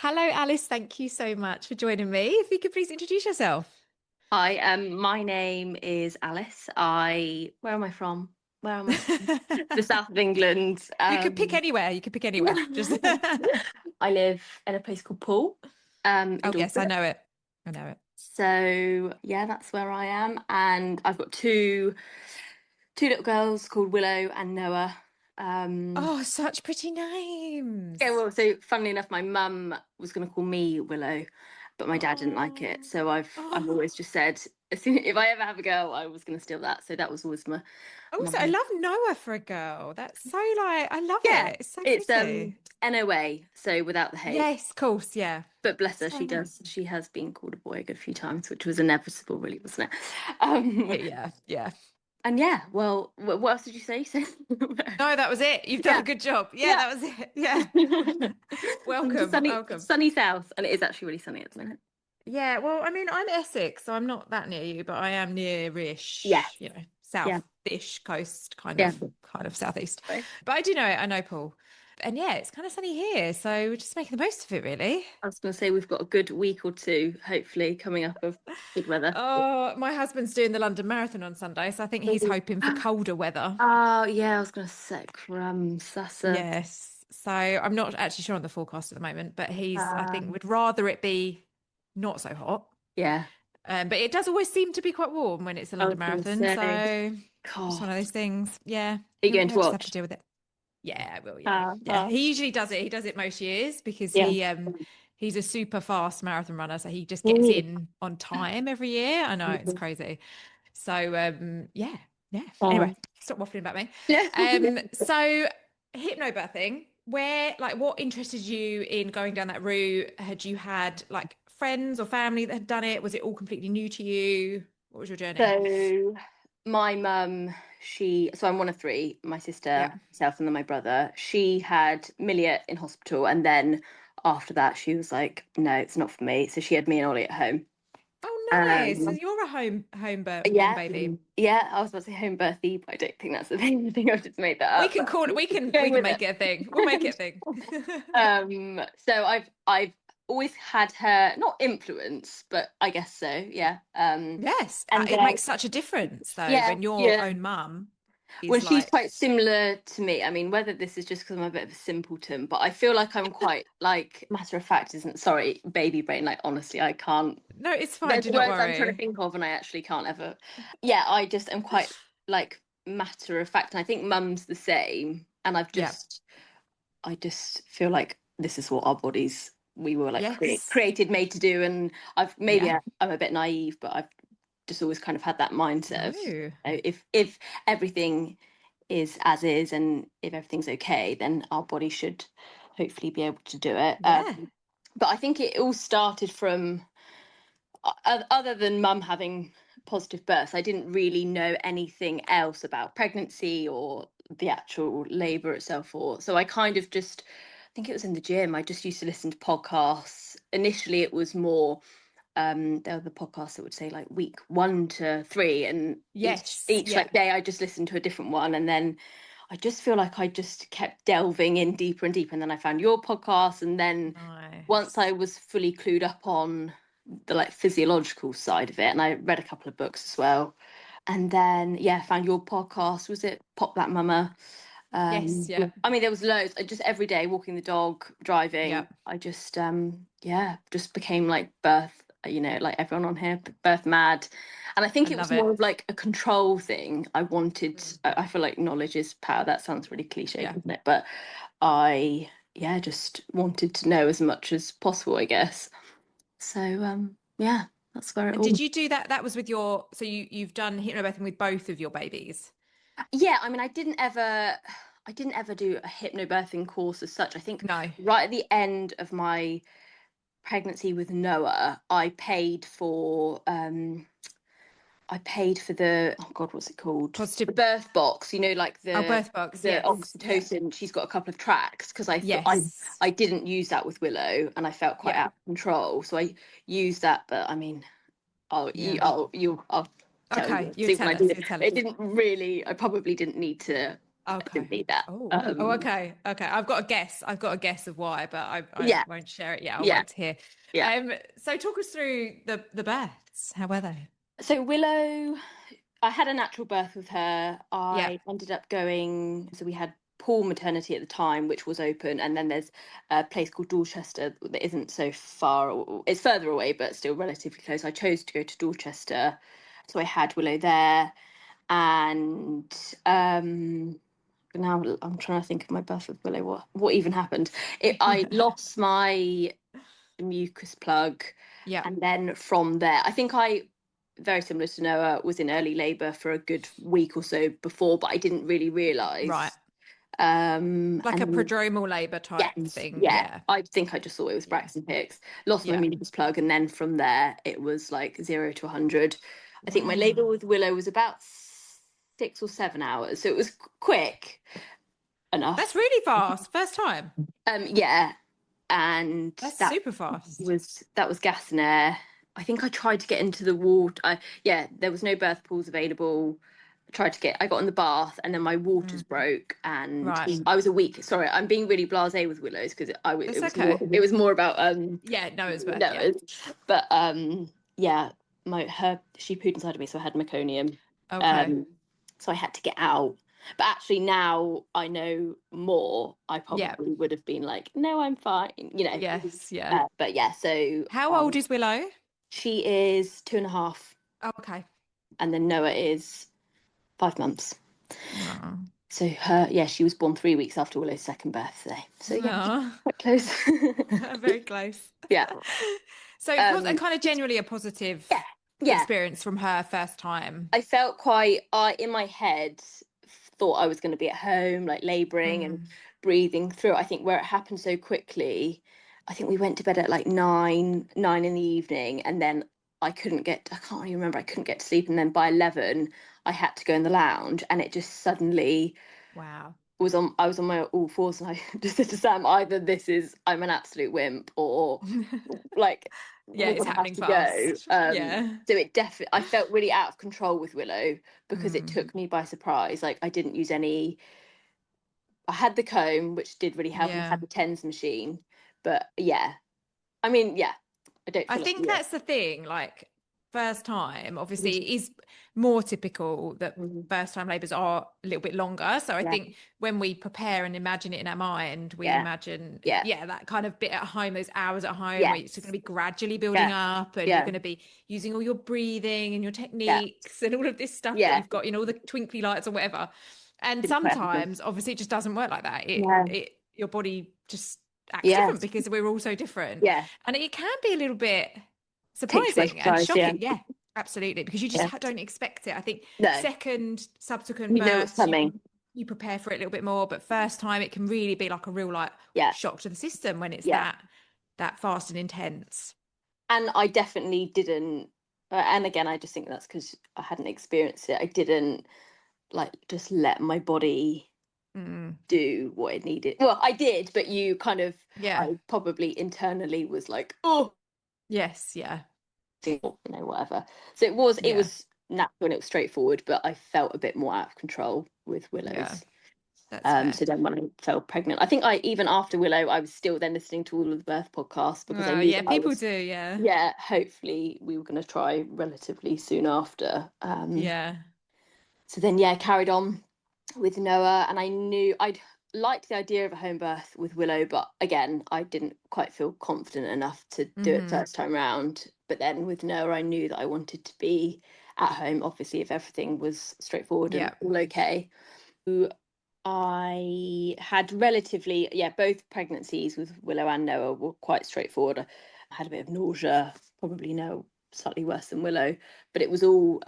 Hello, Alice. Thank you so much for joining me. If you could please introduce yourself. Hi, my name is Alice. Where am I from? Where am I from? The south of England. You could pick anywhere. You could pick anywhere. Just I live in a place called Poole, in Oh, yes, I Dorset. know it. I know it. So yeah, that's where I am, and I've got two little girls called Willow and Noah. Um, Oh, such pretty yeah, names. well, so funnily enough, my mum was going to call me Willow, but my dad didn't like it. Oh, So I've oh. always just said, as soon if I ever have a girl, I was going to steal that. So that was always my Also, I love Noah for a girl. That's so I love Yeah, it. It's so it's pretty. NOA, so without the H. Yes, of course, yeah. But bless her, So she nice. does. She has been called a boy a good few times, which was inevitable, really, wasn't it? Yeah, yeah. And yeah, well, what else did you say? No, that was it. You've done Yeah, a good job. Yeah, yeah. that was it. Yeah. Welcome, Sunny, welcome. sunny south, and it is actually really sunny at the minute. Yeah, well, I mean, I'm Essex, so I'm not that near you, but I am Yeah, near-ish, yeah, south-ish coast, yeah. kind of southeast. Right. But I do know it. I know Paul. And yeah, it's kind of sunny here, so we're just making the most of it, really. I was going to say we've got a good week or two, hopefully, coming up of good weather. Oh, my husband's doing the London Marathon on Sunday, so I think he's hoping for colder weather. Oh, yeah, I was going to say crumbs. That's a Yes. So I'm not actually sure on the forecast at the moment, but I think, um, would rather it be not so hot. yeah. But it does always seem to be quite warm when it's a I London was going to Marathon. say, So just God, one of those things. Yeah. are you going to He'll just have to watch? deal with it. Yeah, I will. Yeah. Uh, Yeah. uh, He usually does it. He does it most years because yeah. he's a super fast marathon runner. So he just gets Ooh. in on time every year. I know it's crazy. So yeah. Yeah. Anyway, Um, stop waffling about me. yeah. So hypnobirthing, what interested you in going down that route? Had you had like friends or family that had done it? Was it all completely new to you? What was your journey? So my mum, so I'm one of three, my Yeah. sister, myself, and then my brother. She had Millia in hospital, and then after that, she was like, "No, it's not for me." So she had me and Ollie at home. Oh, nice. So Um, you're a home born yeah, baby. yeah. I was about to say home birthday, but I don't think that's the thing. I think I've just made that up. But We going can with make it a thing. We'll make it a thing. So I've always had her not influence, but I guess so, yeah. Yes, And it then makes such a difference though yeah, when your yeah. own mum Well, is she's like, quite similar to me. I mean, whether this is just because I'm a bit of a simpleton, but I feel like I'm quite like matter of fact isn't sorry, baby brain. Like honestly, I can't. no, it's fine, There's do not words I'm trying to worry. think of, and I actually can't ever. Yeah, I just am quite like matter of fact, and I think mum's the same. And Yeah. I just feel like this is what our bodies we were like Yes. created, made to do. And Yeah. I'm a bit naive, but I've just always kind of had that mindset of No. if everything is as is and if everything's okay, then our body should hopefully be able to do it. Yeah. But I think it all started from other than mum having positive births, I didn't really know anything else about pregnancy or the actual labour itself. Or so I kind of just, I think it was in the gym. I just used to listen to podcasts. Initially, it was more. There were the podcasts that would say like week 1 to 3, and Yes. each Yeah. like day I just listened to a different one, and then I just feel like I just kept delving in deeper and deeper, and then I found your podcast, and then once I Nice. was fully clued up on the like physiological side of it, and I read a couple of books as well, and then yeah, found your podcast. Was it Pop That Mama? Yes. Yeah. I mean, there was loads. I just every day walking the dog, Yeah. driving. I just yeah, just became like birth. Like everyone on here, birth mad. And I I think it was love it. more of like a control thing. I wanted. Mm. I feel like knowledge is power. That sounds really cliche, Yeah. doesn't it? But I yeah, just wanted to know as much as possible, I guess. So yeah, that's where it And did all. you do that? That was with so you've done hypnobirthing with both of your babies? Yeah, I mean, I didn't ever do a hypnobirthing course as such. I think No. right at the end of my pregnancy with Noah, I paid for the oh God, what's it called? The Positive. birth box, like Oh, the birth box. the Yes. Yeah. oxytocin. She's got a couple of tracks because I thought Yes. I didn't use that with Willow, and I felt quite Yeah. out of control. So I used that, but I mean, Yeah. I'll tell you Okay. what You see when tell I did us. it. You tell It us. didn't really. I probably didn't need to I didn't need that. Okay. I've got a guess of why, but I Yeah, won't share it yet. I'll yeah, wait to hear. yeah. So talk us through the births. How were they? So Willow, I had a natural birth with her. Yeah. I ended up going, so we had Paul maternity at the time, which was open, and then there's a place called Dorchester that isn't so far. It's further away, but still relatively close. I chose to go to Dorchester, so I had Willow there, and now I'm trying to think of my birth with Willow. What even happened? I lost my mucus plug, Yeah. and then from there, I think I, very similar to Noah, was in early labour for a good week or so before, but I didn't really realise. Right. Like And a then, prodromal labour type yes, thing. yeah, Yeah. I think I just thought it was Yeah. Braxton Hicks. Lost my Yeah. mucus plug, and then from there it was like 0 to 100. I think my labour Wow. with Willow was about 6 or 7 hours, so it was quick That's enough. really fast. First time. Yeah, and That's that super fast. was gas and air. I think I tried to get into the water. Yeah, there was no birth pools available. I got in the bath, and then my waters broke, and Right. I was a week. Sorry, I'm being really blasé with Willows because It's okay. it was more about Yeah, Noah's birth. Yeah. Noah's. But yeah, she pooed inside of me, so I had meconium. Okay. So I had to get out. But actually, now I know more. I Yeah. probably would have been like, "No, I'm fine," you know. Yes. Yeah. But yeah, so How old is Willow? she is 2.5, Oh, okay. and then Noah is 5 months. Oh. So she was born 3 weeks after Willow's second birthday. So yeah, Oh. quite close. Very close. Yeah. So it was a kind of generally a positive Yeah. experience from her first time. I felt in my head, thought I was going to be at home, like labouring and breathing through. I think where it happened so quickly, I think we went to bed at like 9 in the evening, and then I can't really remember, I couldn't get to sleep. And then by 11, I had to go in the lounge, and it just suddenly Wow. I was on my all fours, and I just said to Sam, either I'm an absolute wimp, or like, Yeah, it's happening to fast. go. Yeah. So I felt really out of control with Willow because it took me by surprise. Like, I didn't use any. I had the comb, which did really help, and I had the TENS machine. But yeah, I mean, yeah, I don't. I think that's the thing. Like first time, obviously, it is more typical that first time labours are a little bit longer. So I think when we prepare and imagine it in our mind, we imagine, that kind of bit at home, those hours at home, where it's going to be gradually building up, and you're going to be using all your breathing and your techniques and all of this stuff that you've got, all the twinkly lights or whatever. And sometimes, obviously, it just doesn't work like that. Your body just acts different because we're all so different. Yeah. And it can be a little bit surprising and shocking. Yeah, absolutely. Because you just don't expect it. I think subsequent births, you prepare for it a little bit more, but first time it can really be like a real shock to the system when it's that fast and intense. And I definitely didn't, and again, I just think that's because I hadn't experienced it. I didn't just let my body do what it needed. Well, I did, but you kind of, I probably internally was like, oh, yes, whatever. So it was natural and it was straightforward, but I felt a bit more out of control with Willow's. So then when I fell pregnant, I think even after Willow, I was still then listening to all of the birth podcasts because I knew people do. Hopefully we were going to try relatively soon after. So then carried on with Noah, and I knew I'd liked the idea of a home birth with Willow, but again, I didn't quite feel confident enough to do it first time round. But then with Noah, I knew that I wanted to be at home, obviously, if everything was straightforward and all okay. I had relatively, both pregnancies with Willow and Noah were quite straightforward. I had a bit of nausea, probably Noah slightly worse than Willow, but it was all,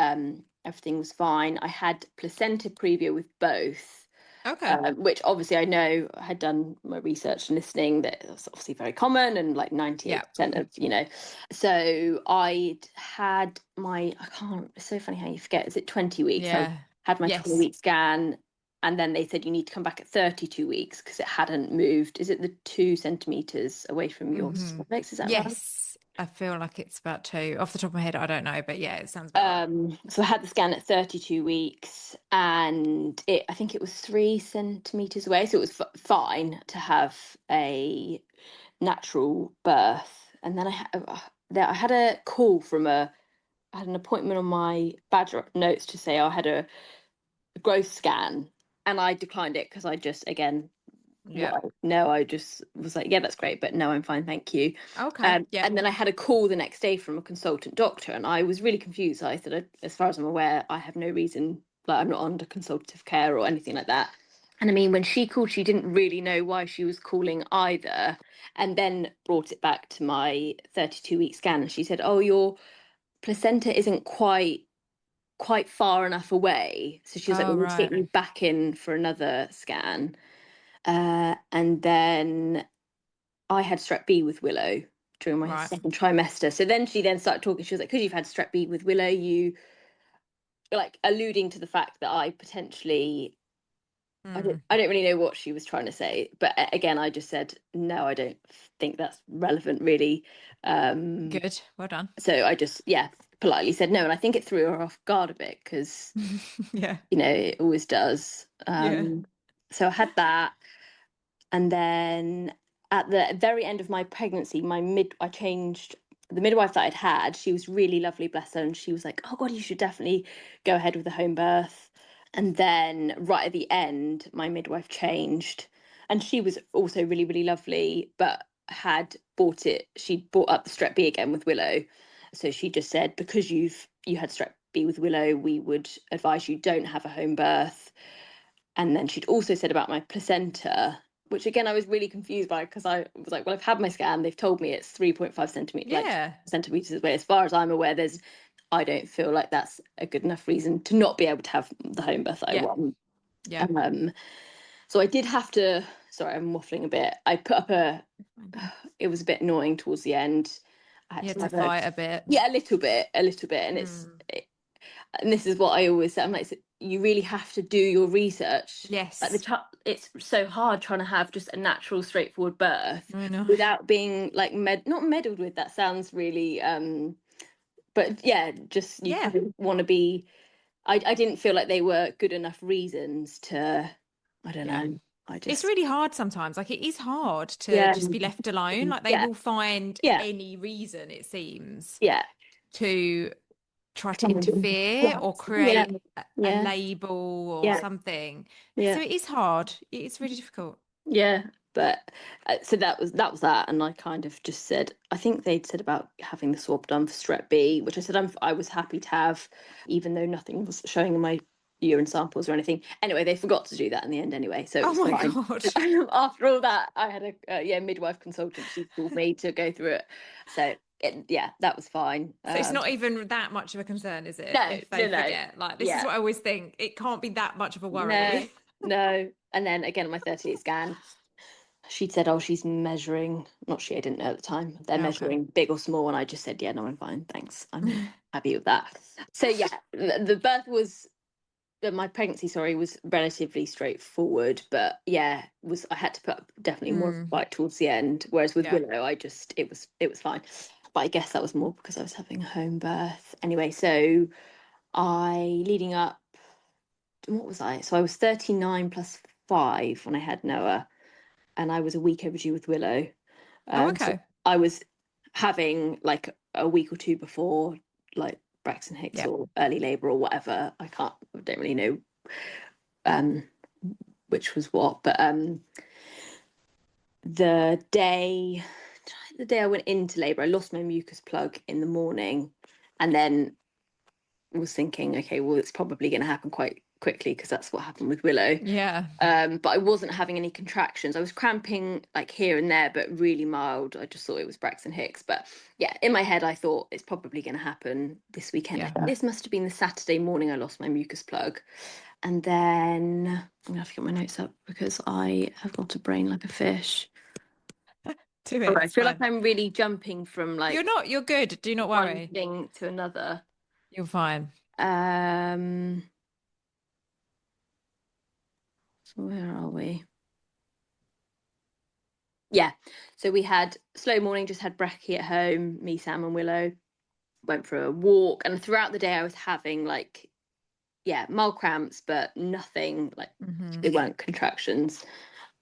everything was fine. I had placenta previa with both. Okay. Which obviously I know, I had done my research and listening, that it's obviously very common, and like 98% of, So I'd had it's so funny how you forget, is it 20 weeks? Yeah. I had my 20-week scan, and then they said you need to come back at 32 weeks because it hadn't moved. Is it the 2 centimetres away from your cervix? Is that right? Yes. I feel like it's about 2. Off the top of my head, I don't know, but yeah, it sounds about right. So I had the scan at 32 weeks, and I think it was 3 centimeters away, so it was fine to have a natural birth. And then I had a call from I had an appointment on my badge notes to say I had a growth scan, and I declined it because I just, again, Yeah. no, I just was like, yeah, that's great, but no, I'm fine, thank you. Okay. Yeah. And then I had a call the next day from a consultant doctor, and I was really confused. I said, as far as I'm aware, I have no reason, like I'm not under consultative care or anything like that. And I mean, when she called, she didn't really know why she was calling either, and then brought it back to my 32-week scan, and she said, oh, your placenta isn't quite far enough away. So she was like, Oh, we need to get right. you back in for another scan. And then I had strep B with Willow during my Right. second trimester. So then she started talking. She was like, because you've had strep B with Willow, you like alluding to the fact that I potentially, Mm. I don't really know what she was trying to say. But again, I just said, no, I don't think that's relevant really. Good. Well done. So I just, yeah, politely said no. And I think it threw her off guard a bit because, Yeah. it always does. Yeah. So I had that. And then at the very end of my pregnancy, I changed the midwife that I'd had. She was really lovely, bless her. And she was like, oh God, you should definitely go ahead with the home birth. And then right at the end, my midwife changed. And she was also really, really lovely, but she'd brought up the strep B again with Willow. So she just said, because you had strep B with Willow, we would advise you don't have a home birth. And then she'd also said about my placenta, which again I was really confused by, because I was like, well, I've had my scan, they've told me it's 3.5 centimeters, like Yeah. centimeters away. As far as I'm aware, I don't feel like that's a good enough reason to not be able to have the home birth that I Yeah. want. Yeah. So I did have to, sorry, I'm waffling a bit. I put up it was a bit annoying towards the end. I had You had to to have fight a bit. yeah, a little bit. And Mm. and this is what I always say. I'm like, you really have to do your research. Like Yes. it's so hard trying to have just a natural, straightforward birth I know. without being like not meddled with. That sounds really, but yeah, just you Yeah. kind of want to be. I didn't feel like they were good enough reasons to. I don't Yeah. know. I It's just really hard sometimes. Like it is hard to yeah just be left alone. Like they yeah will find yeah any reason, it seems, yeah to try to interfere or yeah create a yeah label or yeah something. So yeah. it is hard. It's really difficult. Yeah, but so that was that, and I kind of just said, I think they'd said about having the swab done for strep B, which I said I was happy to have, even though nothing was showing in my urine samples or anything. Anyway, they forgot to do that in the end anyway, so it Oh was my fine. God. After all that, I had a midwife consultant. She called me to go through it, so yeah, that was fine. So it's not even that much of a concern, is it? No, If they no, forget, like this is yeah, what I always think. It can't be that much of a no, worry. no. And then again, my 38 scan. She'd said, oh, she's measuring, not she, I didn't know at the time. They're Okay. measuring big or small. And I just said, yeah, no, I'm fine. Thanks. I'm happy with that. So, yeah, the birth was, my pregnancy, sorry, was relatively straightforward. But yeah, I had to put up definitely more Mm, fight towards the end. Whereas with yeah. Willow, it was fine. But I guess that was more because I was having a home birth. Anyway, so leading up, what was I? So I was 39 plus 5 when I had Noah, and I was a week overdue with Willow. Oh, So okay. I was having like a week or two before, like Braxton Hicks Yeah. or early labour or whatever. I don't really know um, which was what, but the day I went into labour, I lost my mucus plug in the morning, and then was thinking, okay, well, it's probably going to happen quite quickly because that's what happened with Willow. Yeah. But I wasn't having any contractions. I was cramping like here and there, but really mild. I just thought it was Braxton Hicks. But yeah, in my head, I thought it's probably going to happen this weekend. I Yeah. think this must have been the Saturday morning I lost my mucus plug. And then I'm going to have to get my notes up because I have got a brain like a fish. Do Oh, it. I It's feel like fine. I'm really jumping from You're like not. You're good. Do not one worry. thing to another. You're fine. Um, so where are we? Yeah. So we had slow morning, just had brekkie at home, me, Sam and Willow. Went for a walk, and throughout the day I was having like, yeah, mild cramps, but nothing like, Mm-hmm. they weren't contractions.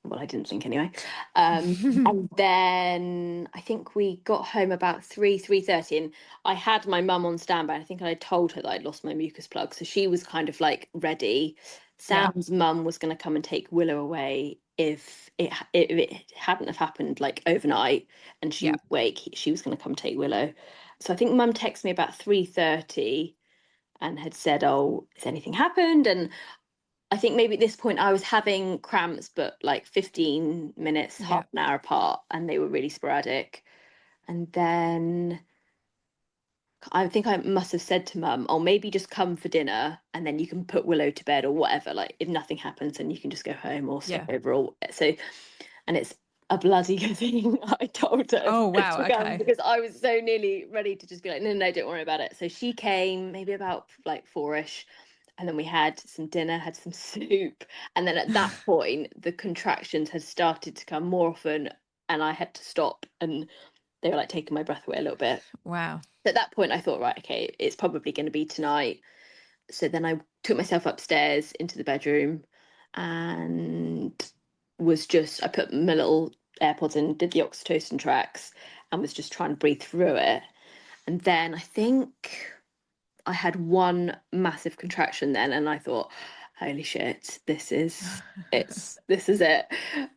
Well, I didn't think anyway. And then I think we got home about 3:30, and I had my mum on standby. I think I told her that I'd lost my mucus plug, so she was kind of like ready. Yeah. Sam's mum was going to come and take Willow away if it hadn't have happened like overnight, and she Yeah. was awake. She was going to come take Willow. So I think mum texted me about 3:30 and had said, "Oh, has anything happened?" And I think maybe at this point I was having cramps, but like 15 minutes, half Yeah. an hour apart, and they were really sporadic. And then I think I must have said to mum, "Oh, maybe just come for dinner, and then you can put Willow to bed or whatever. Like if nothing happens, then you can just go home or stay Yeah. over." Or so, and it's a bloody good thing I told her Oh, wow. to come, Okay. because I was so nearly ready to just be like, "No, no, don't worry about it." So she came maybe about like 4ish. And then we had some dinner, had some soup. And then at that point, the contractions had started to come more often, and I had to stop. And they were like taking my breath away a little bit. Wow. At that point, I thought, right, okay, it's probably going to be tonight. So then I took myself upstairs into the bedroom and I put my little AirPods in, did the oxytocin tracks, and was just trying to breathe through it. And then I think I had one massive contraction then, and I thought, holy shit, this is it.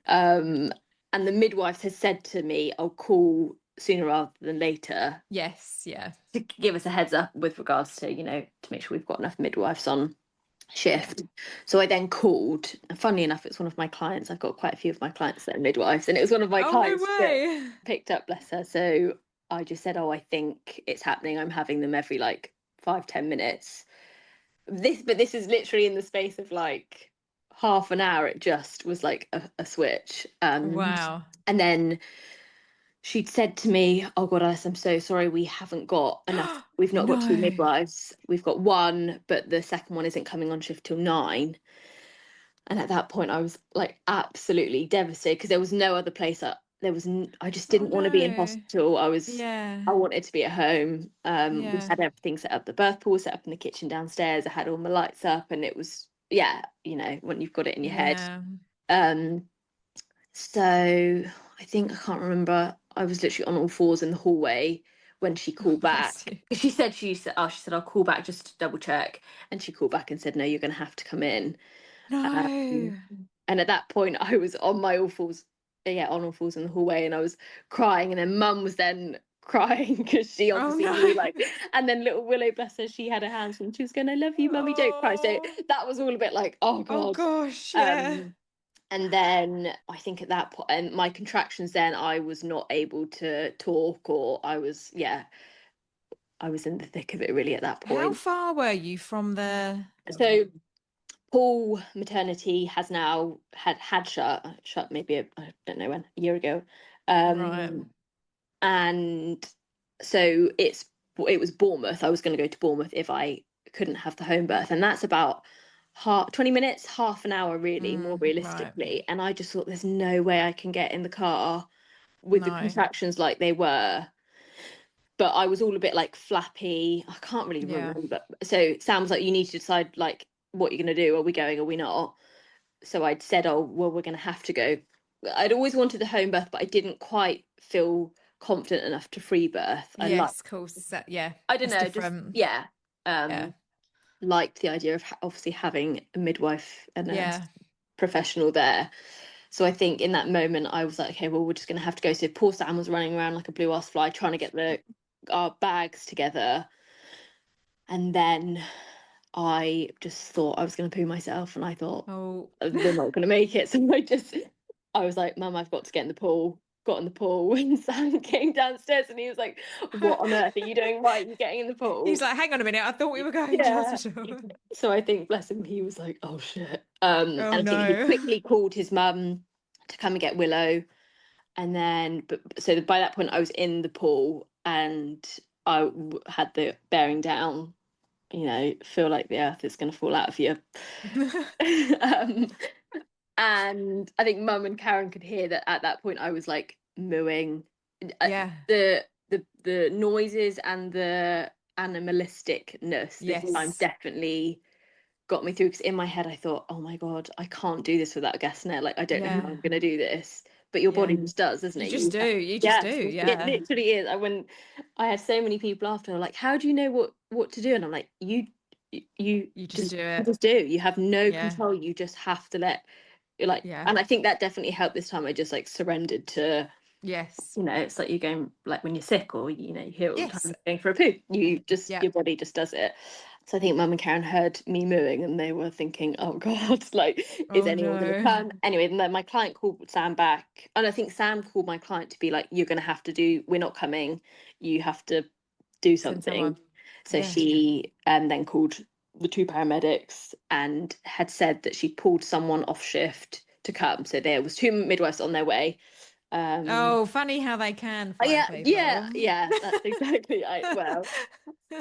And the midwives had said to me, I'll call sooner rather than later Yes. Yeah. to give us a heads up with regards to, to make sure we've got enough midwives on Yeah. shift. So I then called, and funnily enough, it's one of my clients. I've got quite a few of my clients that are midwives, and it was one of my Oh, no clients that way. picked up, bless her. So I just said, "Oh, I think it's happening. I'm having them every like 5-10 minutes." This is literally in the space of like half an hour. It just was like a switch. Wow. And then she'd said to me, "Oh God, Alice, I'm so sorry. We haven't got enough. We've not got two No. midwives. We've got one, but the second one isn't coming on shift till 9." And at that point, I was like absolutely devastated, because there was no other place. I just Oh, didn't want to be in no. hospital. Yeah. I wanted to be at home. We Yeah. had everything set up, the birth pool set up in the kitchen downstairs. I had all my lights up, and it was, yeah, when you've got it in your head. Yeah. Um, so I think, I can't remember. I was literally on all fours in the hallway when she called Bless back. you. She said, "I'll call back just to double check." And she called back and said, "No, you're going to have to come in." Um, No. and at that point, I was on my all fours, yeah, on all fours in the hallway, and I was crying. And then Mum was then crying because she Oh, obviously no. knew, like, and then little Willow, bless her, she had her hands and she was going, "I love you, Mummy, don't cry." So Oh. that was all a bit like, oh Oh, God. gosh. Yeah. Um, and then I think at that point, and my contractions, then I was not able to talk, or I was in the thick of it really at that How point. far were you from the... So Paul maternity has now had shut maybe I don't know when, a year ago. Right. And so it was Bournemouth. I was going to go to Bournemouth if I couldn't have the home birth, and that's about 20 minutes, half an hour really, more Right. realistically. And I just thought, there's no way I can get in the car with the No. contractions like they were. But I was all a bit like flappy. I can't really Yeah. remember. So Sam's like, "You need to decide like what you're going to do. Are we going? Are we not?" So I'd said, "Oh, well, we're going to have to go." I'd always wanted the home birth, but I didn't quite feel confident enough to free birth. Yes, of course. Yeah. I don't It's know, just, different. yeah, Yeah. liked the idea of obviously having a midwife and a Yeah. professional there. So I think in that moment I was like, okay, well, we're just going to have to go. So poor Sam was running around like a blue ass fly trying to get our bags together. And then I just thought I was going to poo myself, and I thought, Oh. we're not going to make it. So I was like, "Mum, I've got to get in the pool." Got in the pool, and Sam came downstairs, and he was like, "What on earth are you doing? Why are you getting in the pool?" He's like, hang on a minute. I thought we were going to Yeah. hospital. So I think, bless him, he was like, "Oh shit." Oh, And I think he no. quickly called his mum to come and get Willow. And then, so by that point, I was in the pool, and had the bearing down, feel like the earth is going to fall out of you. um, And I think Mum and Karen could hear that at that point I was like mooing. Yeah. The noises and the animalisticness this time Yes. definitely got me through, because in my head I thought, oh my God, I can't do this without a gas net. Like, I don't know how I'm going to do this. But your body Yeah. just does, doesn't You it? just do. You just do. It Yeah. literally is. I had so many people after like, how do you know what to do? And I'm like, you You just do you it. just do. You have no Yeah. control. You just have to let, like, Yeah. and I think that definitely helped this time. I just like surrendered to, Yes. you know, it's like you're going, like when you're sick, or you know, you hear it all the Yes. time, going for a poo, you just, Yeah. your body just does it. So I think Mum and Karen heard me mooing and they were thinking, oh God, like, is Oh anyone going to no. come? Anyway, then my client called Sam back, and I think Sam called my client to be like, you're going to have to do, we're not coming, you have to do Send something. someone. So Yeah. she then called the 2 paramedics and had said that she'd pulled someone off shift to come. So there was 2 midwives on their way. Oh, funny how they can find people. Yeah, that's exactly right. Well,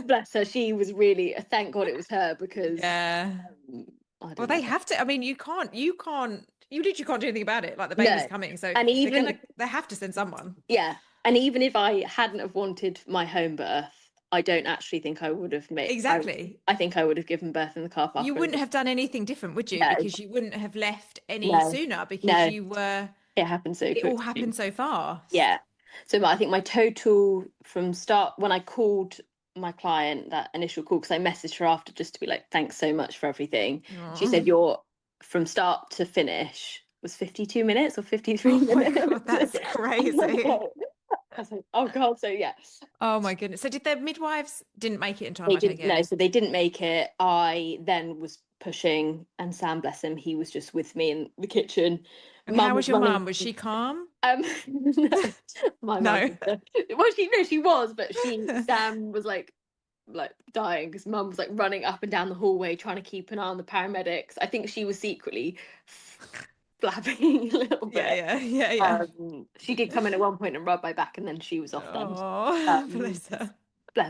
bless her, she was really, thank God it was her, because Yeah. I Well, don't they know. have to. I mean, you literally can't do anything about it. Like the baby's No, coming. So and even they have to send someone. yeah, and even if I hadn't have wanted my home birth, I don't actually think I would have made. Exactly. I think I would have given birth in the car park. You wouldn't have done anything different, would you? No, Because you wouldn't have left any no, sooner because no. you were, It happened so it all quickly. happened so fast. Yeah. So I think my total from start, when I called my client, that initial call, because I messaged her after just to be like, thanks so much for everything. She Oh. said your from start to finish was 52 minutes or 53 Oh my minutes. God, that's crazy. I was like, oh God. So yeah, Oh my goodness. So did the midwives didn't make it in time, they I take didn't it? know. So they didn't make it. I then was pushing, and Sam, bless him, he was just with me in the kitchen. And Mum how was was your running. mum? Was she calm? My mum. No. Well, she was, but Sam was like dying, because Mum was like running up and down the hallway trying to keep an eye on the paramedics. I think she was secretly blabbing a little bit. Yeah. She did come in at one point and rub my back, and then she was off then. Oh, bless her.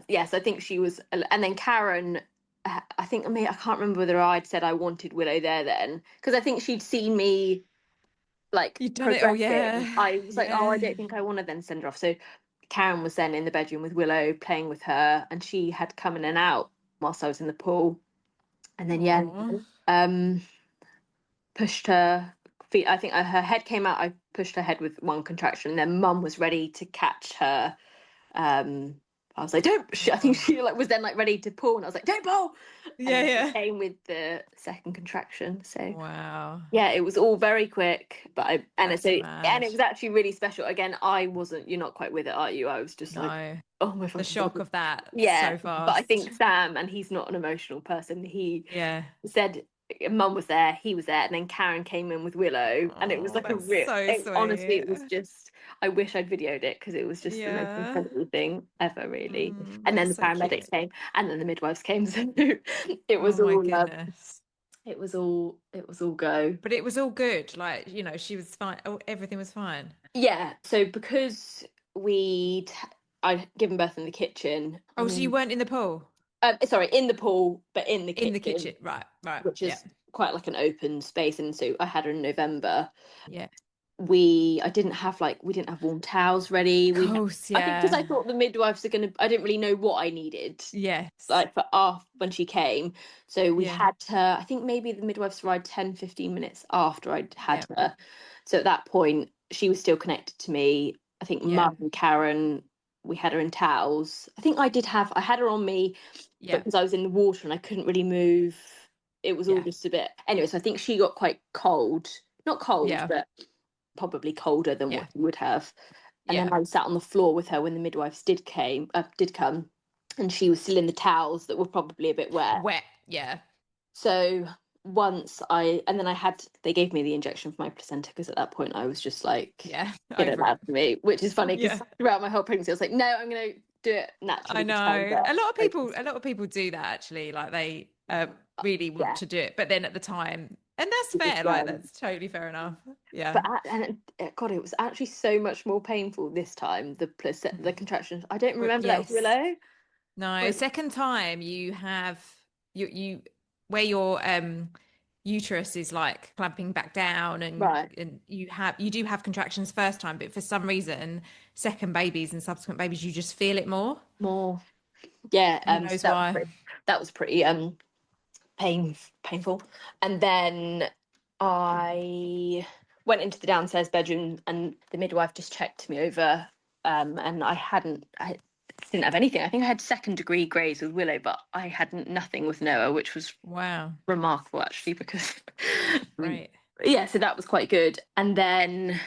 Yes, I think she was, and then Karen. I think, I mean, I can't remember whether I'd said I wanted Willow there then, because I think she'd seen me like You've done it. Oh progressing. yeah. I was like, oh, I Yeah. don't think I want to then send her off. So Karen was then in the bedroom with Willow playing with her, and she had come in and out whilst I was in the pool. And then yeah, Oh. um, pushed her feet. I think her head came out. I pushed her head with one contraction, and then Mum was ready to catch her. I was like, don't. I think she like was then like ready to pull, and I was like, don't pull. And then she came with the second contraction. So Wow. yeah, it was all very quick, but That's mad. it was actually really special. Again, I wasn't. You're not quite with it, are you? I was just like, No. oh my The fucking shock God. of that Yeah, so but I fast. think Sam, and he's not an emotional person. He Yeah. said Mum was there, he was there, and then Karen came in with Willow, and it was Oh, like a that's real. so Honestly, sweet. it was just. I wish I'd videoed it, because it was just the most Yeah. incredible thing ever, really. And then That's the so paramedics cute. came, and then the midwives came. So it Oh was my all. goodness. It was all go. But it was all good. Like, she was fine. Oh, everything was fine. Yeah. So because I'd given birth in the kitchen. I Oh, so you mean, weren't in the pool? sorry, in the pool, but in the In the kitchen, kitchen. Right. which Yeah. is quite like an open space. And so I had her in November. Yeah. I didn't have we didn't have warm towels ready. Of course, I think because I yeah. thought the midwives are gonna. I didn't really know what I needed. Yes. Like for when she came, so we Yeah. had her. I think maybe the midwives arrived 10-15 minutes after I'd had Yeah. her. So at that point, she was still connected to me. I think Yeah. Mum and Karen, we had her in towels. I think I had her on me, but Yeah. because I was in the water and I couldn't really move, it was all Yeah. just a bit. Anyway, so I think she got quite cold. Not cold, Yeah. but probably colder than Yeah. what you would have. And Yeah. then I sat on the floor with her when the midwives did come, and she was still in the towels that were probably a bit wet. Wet. Yeah. So they gave me the injection for my placenta, because at that point I was just like, Yeah. get it Over it. out of me, which is funny because Yeah. throughout my whole pregnancy I was like, no, I'm gonna do it naturally I this time. know. But A lot of people do that actually. Like they really want yeah, to do it, but then at the time, and that's it was, fair. Like that's totally fair enough. Yeah. God, it was actually so much more painful this time. The contractions. I don't remember that with Yes. Willow. No, Wait, second time you have you where your uterus is like clamping back down, Right. and you do have contractions first time, but for some reason second babies and subsequent babies you just feel it more. More. Yeah. Who So knows why? that was pretty painful. And then I went into the downstairs bedroom, and the midwife just checked me over. And I didn't have anything. I think I had second degree Grays with Willow, but I had nothing with Noah, which was Wow. remarkable actually, because Right. yeah, so that was quite good. And then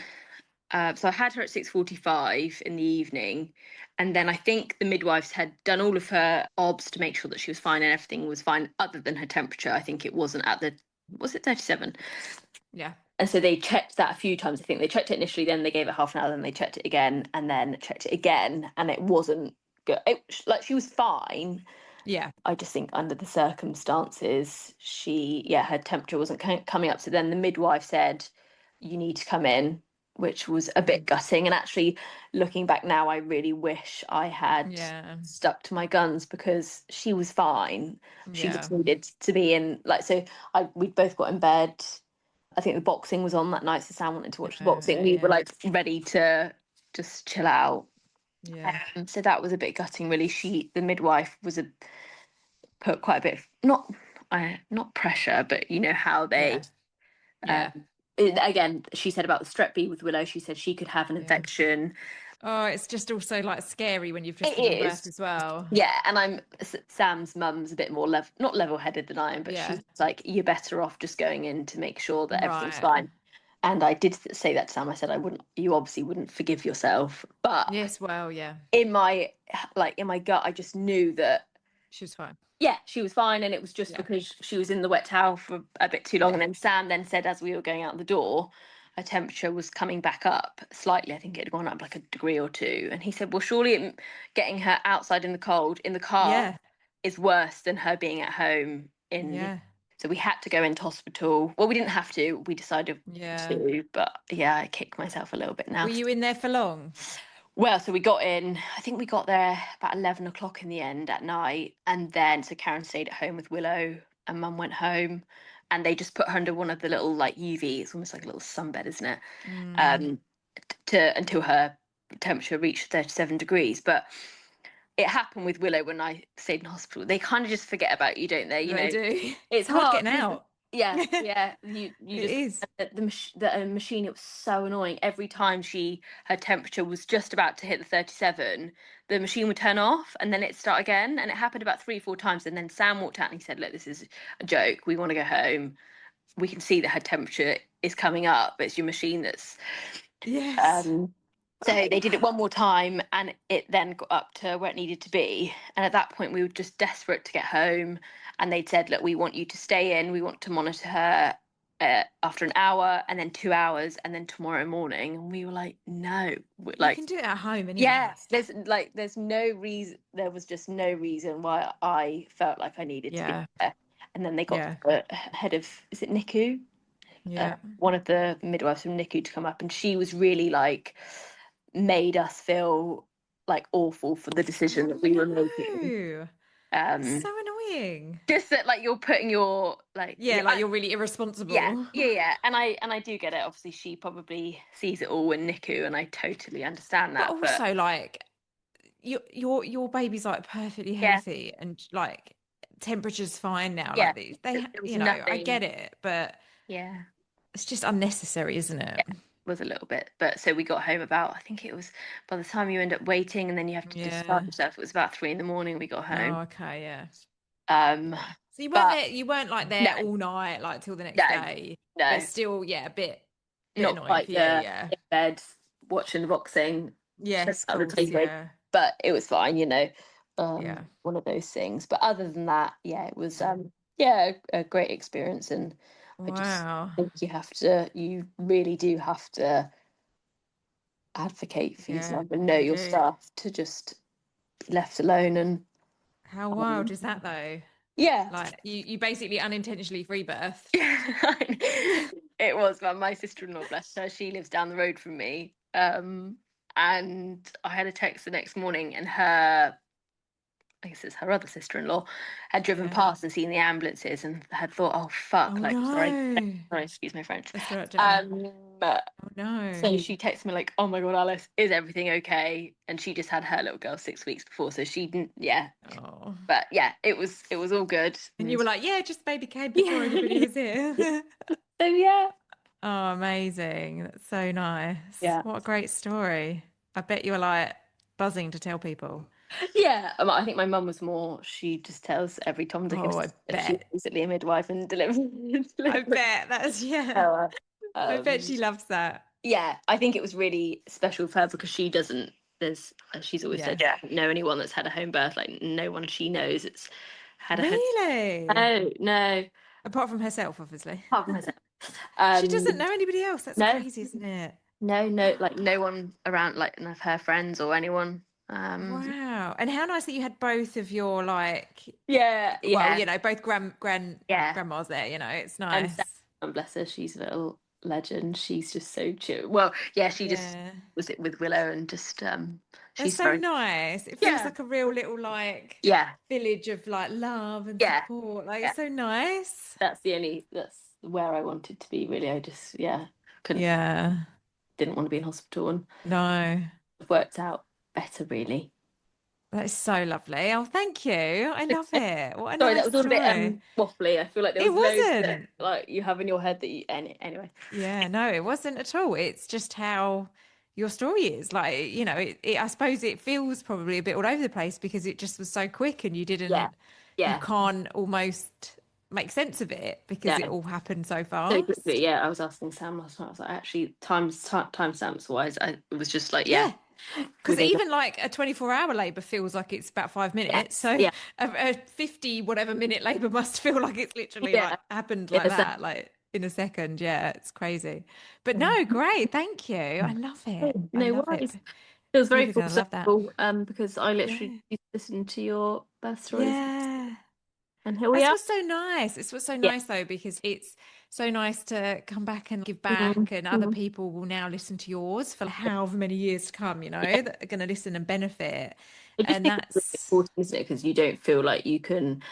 so I had her at 6:45 in the evening, and then I think the midwives had done all of her obs to make sure that she was fine and everything was fine, other than her temperature. I think it wasn't at the, was it 37? Yeah. And so they checked that a few times. I think they checked it initially, then they gave it half an hour, then they checked it again, and then checked it again, and it wasn't good. Like, she was fine. Yeah. I just think under the circumstances, her temperature wasn't coming up. So then the midwife said, you need to come in, which was a bit gutting. And actually, looking back now, I really wish I had Yeah. stuck to my guns, because she was fine. She Yeah. just needed to be in, like, so we'd both got in bed. I think the boxing was on that night, so Sam wanted to watch the boxing. We were like ready to just chill out. Yeah. So that was a bit gutting, really. The midwife put quite a bit of, not pressure, but you know how they, Yeah. again, she said about the strep B with Willow, she said she could have an Yeah. infection. Oh, it's just also like scary when you've just It given birth is. as well. Yeah, and Sam's mum's a bit more not level-headed than I am, but Yeah. she's like, you're better off just going in to make sure that everything's Right. fine. And I did say that to Sam. I said, you obviously wouldn't forgive yourself, but Yes, well, yeah. in my gut, I just knew that, She was fine. yeah, she was fine, and it was just Yeah. because she was in the wet towel for a bit too long. Yeah. And then Sam then said, as we were going out the door, her temperature was coming back up slightly. I think it had gone up like a degree or two. And he said, well, surely getting her outside in the cold in the car Yeah. is worse than her being at home Yeah. So we had to go into hospital. Well, we didn't have to. We decided Yeah. to, but yeah, I kick myself a little bit now. Were you in there for long? Well, so we got in, I think we got there about 11 o'clock in the end at night. And then, so Karen stayed at home with Willow, and Mum went home, and they just put her under one of the little like UV, it's almost like a little sunbed, isn't it? Until her temperature reached 37 degrees. But it happened with Willow when I stayed in hospital. They kind of just forget about you, don't they? You They know, do. it's hard hard. getting out. Yeah, yeah. You It just is. the machine. It was so annoying. Every time her temperature was just about to hit the 37, the machine would turn off, and then it'd start again. And it happened about 3, 4 times. And then Sam walked out and he said, "Look, this is a joke. We want to go home. We can see that her temperature is coming up. It's your machine that's." Yes. So they did it one more time, and it then got up to where it needed to be. And at that point, we were just desperate to get home. And they'd said, look, we want you to stay in. We want to monitor her after an hour, and then 2 hours, and then tomorrow morning. And we were like, no. You Like, can do it at home anyway. yeah, there's no reason. There was just no reason why I felt like I needed to be there. And then they got the head of, is it NICU? Yeah. One of the midwives from NICU to come up, and she was really like, made us feel like awful for the decision that we were making. So annoying. Just that, like, you're putting your like, like you're really irresponsible. Yeah. And I do get it. Obviously, she probably sees it all in NICU, and I totally understand that. But also, like, your baby's like perfectly healthy, and like temperature's fine now. Yeah, Like these, I nothing. get it, but yeah, it's just unnecessary, isn't it? Yeah, was a little bit. But so we got home about, I think it was, by the time you end up waiting and then you have to discharge yourself, it was about 3 a.m. we got home. Oh, okay, yeah. So you weren't there, you weren't like there all night, like till the next day. No. But still, a bit not annoying quite for you, in bed watching the boxing. Yes, but it was fine, one of those things. But other than that, it was a great experience. And I just think you really do have to advocate for yourself and know your stuff, to just be left alone. And how wild is that though? Yeah, like you basically unintentionally free birth. It was. My sister-in-law, bless her, she lives down the road from me, and I had a text the next morning, and her I guess it's her other sister-in-law, had driven Yeah. past and seen the ambulances and had thought, oh fuck, Oh like no. sorry, excuse my French. That's all right, Jenna. Oh no. So she texted me like, oh my God, Alice, is everything okay? And she just had her little girl 6 weeks before, so she didn't, Oh. but yeah, it was all good. And you were like, yeah, just baby came before anybody was here. So yeah. Oh, amazing. That's so nice. Yeah. What a great story. I bet you were like buzzing to tell people. Yeah, I think my mum was more. She just tells every Tom, Dick, and Oh, I she's bet. basically a midwife and delivers. I bet that's, yeah. I bet she loves that. Yeah, I think it was really special for her because she doesn't. She's always said, yeah, know anyone that's had a home birth. Like no one she knows it's had a Really? no. Apart from herself, obviously. Apart from herself. She doesn't know anybody else. That's No. crazy, isn't it? No, like no one around, like none of her friends or anyone. Wow. And how nice that you had both of your like Yeah. well, you know, both grandmas there, you know, it's nice. And bless her, she's a little legend. She's just so chill. Well, yeah, she just was it with Willow and just she's so nice. It feels like a real little like village of like love and support. Like it's so nice. That's where I wanted to be, really. I just couldn't didn't want to be in hospital, and it worked out better, really. That is so lovely. Oh, thank you. I love it. What a Sorry, nice that was all a bit waffly. I feel like there was loads that, like you have in your head that you anyway. Yeah, no, it wasn't at all. It's just how your story is. Like, you know, I suppose it feels probably a bit all over the place because it just was so quick and you didn't you can't almost make sense of it because it all happened so fast. So quickly, yeah. I was asking Sam last night. I was like, actually, timestamps wise, it was just like, because even like a 24-hour labor feels like it's about 5 minutes. So a 50 whatever minute labor must feel like it's literally like happened like that, like in a second. Yeah, it's crazy. But no, great. Thank you. I love it. No worries. It was very full circle because I literally listened to your birth stories. Yeah. And here we are. That's what's so nice. It's what's so nice though, because it's so nice to come back and give back, and other people will now listen to yours for however many years to come, you know, that are going to listen and benefit. And that's really important, isn't it? Because you don't feel like you can.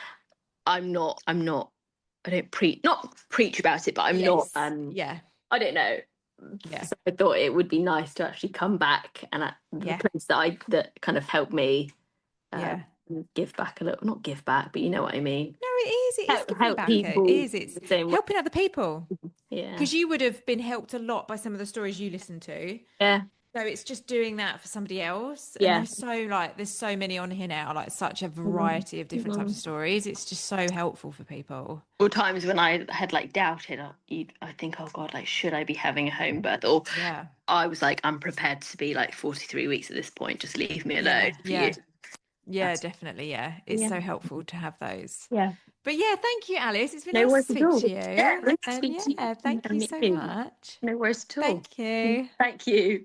I don't not preach about it, but I'm not. I don't know. Yeah. So I thought it would be nice to actually come back and at the place that kind of helped me. Give back a little, not give back, but you know what I mean. No, it is giving back. People, it is. It's helping other people. Yeah. Because you would have been helped a lot by some of the stories you listened to. Yeah. So it's just doing that for somebody else. And there's so many on here now, like such a variety of different types of stories. It's just so helpful for people. Or times when I had like doubted, I think, oh God, like should I be having a home birth? Or I was like, I'm prepared to be like 43 weeks at this point. Just leave me alone. Yeah, definitely. Yeah, it's so helpful to have those. Yeah. But yeah, thank you, Alice. It's been nice to speak to you. Yeah, thank you so much. No worries at all. Thank you. Thank you.